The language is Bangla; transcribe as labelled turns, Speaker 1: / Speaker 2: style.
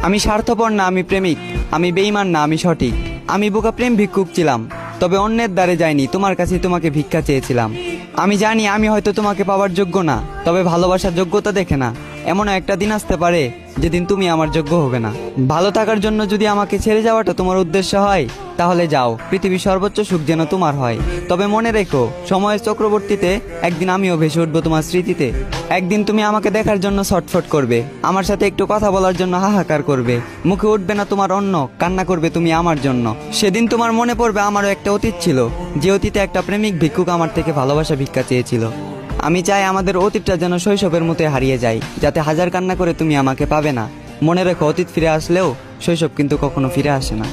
Speaker 1: আমি স্বার্থপর না, আমি প্রেমিক। আমি বেঈমান না, আমি সঠিক। আমি বোকা প্রেম ভিক্ষুক ছিলাম, তবে অন্যের দ্বারে যাইনি, তোমার কাছে তোমাকে ভিক্ষা চেয়েছিলাম। আমি জানি আমি হয়তো তোমাকে পাওয়ার যোগ্য না, তবে ভালোবাসার যোগ্যতা দেখে না। এমনও একটা দিন আসতে পারে যেদিন তুমি আমার যোগ্য হবে না। ভালো থাকার জন্য যদি আমাকে ছেড়ে যাওয়াটা তোমার উদ্দেশ্য হয়, তাহলে যাও, পৃথিবীর সর্বোচ্চ সুখ যেন তোমার হয়। তবে মনে রেখো, সময়ের চক্রবর্তীতে একদিন আমিও ভেসে উঠবো তোমার স্মৃতিতে। একদিন তুমি আমাকে দেখার জন্য ছটফট করবে, আমার সাথে একটু কথা বলার জন্য হাহাকার করবে। মুখে উঠবে না তোমার অন্ন, কান্না করবে তুমি আমার জন্য। সেদিন তোমার মনে পড়বে আমারও একটা অতীত ছিল, যে অতীতে একটা প্রেমিক ভিক্ষুক আমার থেকে ভালোবাসা ভিক্ষা চেয়েছিল। আমি চাই আমাদের অতীতটা যেন শৈশবের মতো হারিয়ে যায়, যাতে হাজার কান্না করে তুমি আমাকে পাবে না। মনে রেখো, অতীত ফিরে আসলেও শৈশব কিন্তু কখনো ফিরে আসে না।